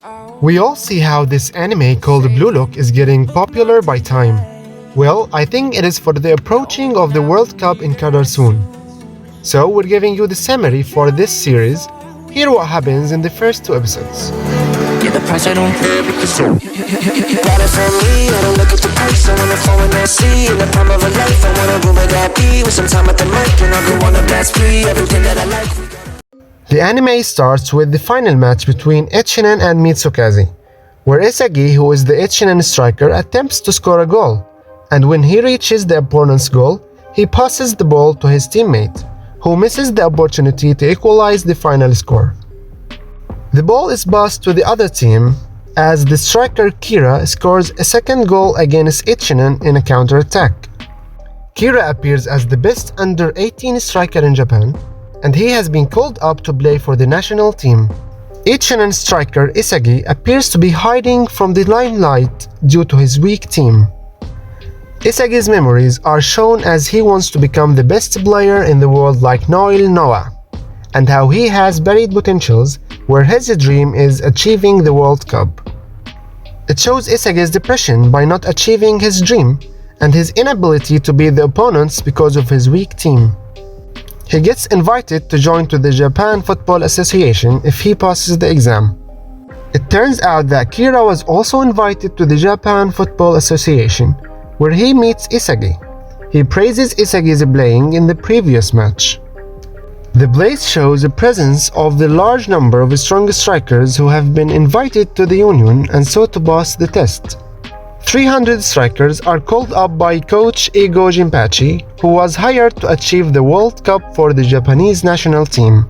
We all see how this anime called Bluelock is getting popular by time. Well, I think it is for the approaching of the World Cup in Qatar soon. So we're giving you the summary for this series. Here what happens in the first two episodes. Yeah, the price I don't care because got it from me. I don't look at the price. I wanna fall in that sea. In the palm of a life, I wanna rule with that be. With some time at the mic, and I'll go on a blast free. Everything that I like. The anime starts with the final match between Ichinen and Mitsukaze, where Isagi, who is the Ichinen striker, attempts to score a goal, and when he reaches the opponent's goal, he passes the ball to his teammate, who misses the opportunity to equalize the final score. The ball is passed to the other team as the striker Kira scores a second goal against Ichinen in a counter-attack. Kira appears as the best under-18 striker in Japan, and he has been called up to play for the national team. Ichinen striker Isagi appears to be hiding from the limelight due to his weak team. Isagi's memories are shown as he wants to become the best player in the world like Noel Noah, and how he has buried potentials where his dream is achieving the World Cup. It shows Isagi's depression by not achieving his dream and his inability to beat the opponents because of his weak team. He gets invited to join to the Japan Football Association if he passes the exam. It turns out that Kira was also invited to the Japan Football Association, where he meets Isagi. He praises Isagi's playing in the previous match. The place shows a presence of the large number of strong strikers who have been invited to the union and so to pass the test. 300 strikers are called up by coach Ego Jinpachi, who was hired to achieve the World Cup for the Japanese national team.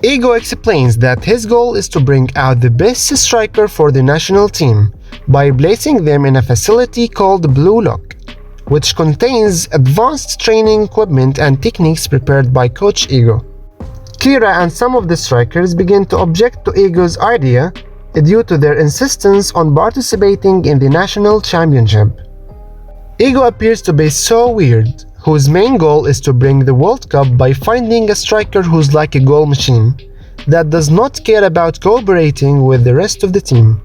Ego explains that his goal is to bring out the best striker for the national team by placing them in a facility called bluelock, which contains advanced training equipment and techniques prepared by coach Ego. Kira and some of the strikers begin to object to Ego's idea due to their insistence on participating in the national championship. Ego appears to be so weird, whose main goal is to bring the World Cup by finding a striker who's like a goal machine, that does not care about cooperating with the rest of the team.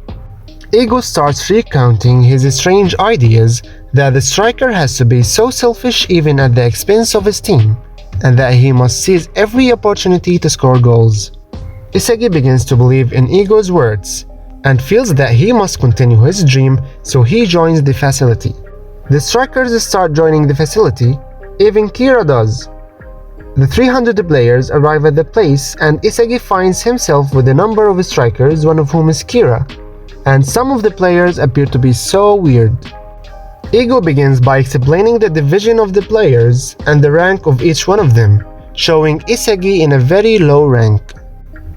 Ego starts recounting his strange ideas that the striker has to be so selfish even at the expense of his team, and that he must seize every opportunity to score goals. Isagi begins to believe in Ego's words and feels that he must continue his dream, so he joins the facility. The strikers start joining the facility, even Kira does. The 300 players arrive at the place and Isagi finds himself with a number of strikers, one of whom is Kira, and some of the players appear to be so weird. Ego begins by explaining the division of the players and the rank of each one of them, showing Isagi in a very low rank.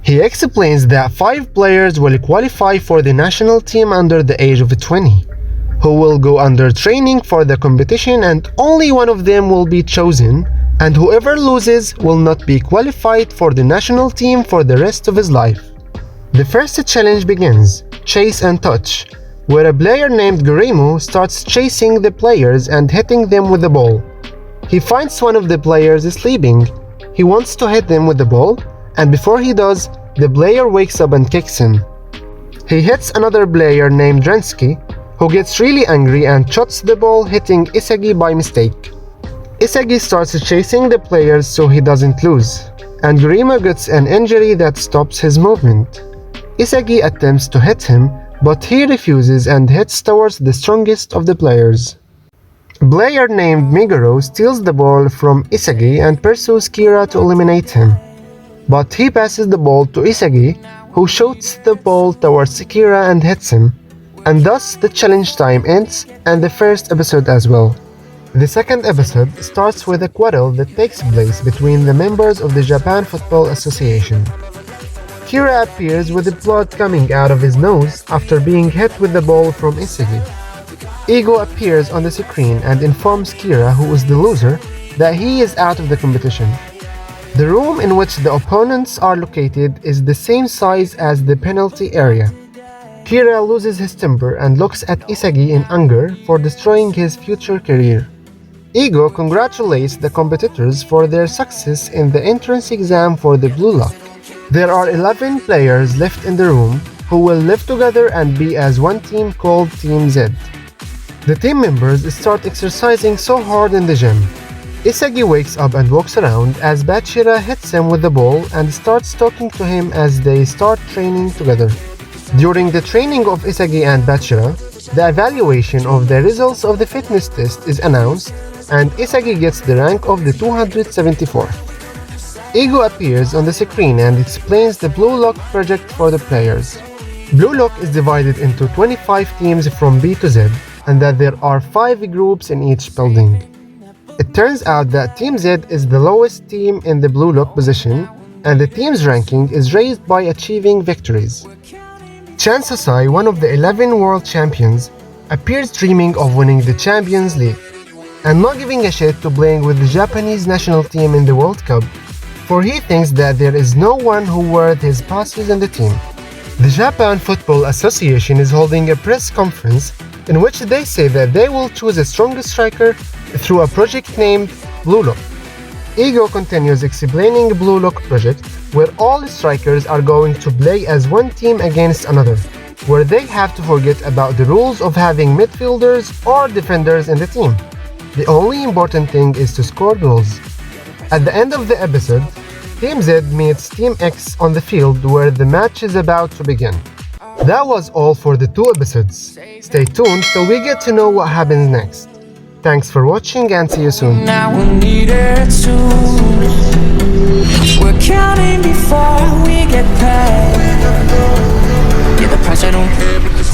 He explains that 5 players will qualify for the national team under the age of 20, who will go under training for the competition, and only one of them will be chosen, and whoever loses will not be qualified for the national team for the rest of his life. The first challenge begins, Chase and Touch, where a player named Gurimu starts chasing the players and hitting them with the ball. He finds one of the players sleeping. He wants to hit them with the ball, and before he does, the player wakes up and kicks him. He hits another player named Drensky, who gets really angry and shots the ball, hitting Isagi by mistake. Isagi starts chasing the players so he doesn't lose, and Gurima gets an injury that stops his movement. Isagi attempts to hit him, but he refuses and heads towards the strongest of the players. A player named Meguro steals the ball from Isagi and pursues Kira to eliminate him. But he passes the ball to Isagi, who shoots the ball towards Kira and hits him, and thus the challenge time ends and the first episode as well. The second episode starts with a quarrel that takes place between the members of the Japan Football Association. Kira appears with blood coming out of his nose after being hit with the ball from Isagi. Ego appears on the screen and informs Kira, who is the loser, that he is out of the competition. The room in which the opponents are located is the same size as the penalty area. Kira loses his temper and looks at Isagi in anger for destroying his future career. Ego congratulates the competitors for their success in the entrance exam for the bluelock. There are 11 players left in the room, who will live together and be as one team called Team Z. The team members start exercising so hard in the gym. Isagi wakes up and walks around as Bachira hits him with the ball and starts talking to him as they start training together. During the training of Isagi and Bachira, the evaluation of the results of the fitness test is announced and Isagi gets the rank of the 274th. Ego appears on the screen and explains the bluelock project for the players. Bluelock is divided into 25 teams from B to Z and that there are 5 groups in each building. It turns out that Team Z is the lowest team in the bluelock position and the team's ranking is raised by achieving victories. Chan Sasai, one of the 11 world champions, appears dreaming of winning the Champions League and not giving a shit to playing with the Japanese national team in the World Cup, for he thinks that there is no one who worth his passes in the team. The Japan Football Association is holding a press conference in which they say that they will choose a strongest striker through a project named Bluelock. Ego continues explaining Bluelock project where all the strikers are going to play as one team against another, where they have to forget about the rules of having midfielders or defenders in the team. The only important thing is to score goals. At the end of the episode, Team Z meets Team X on the field where the match is about to begin. That was all for the 2 episodes. Stay tuned till we get to know what happens next. Thanks for watching and see you soon. Now we need it soon. We're counting before we get paid. Yeah, the price I don't pay because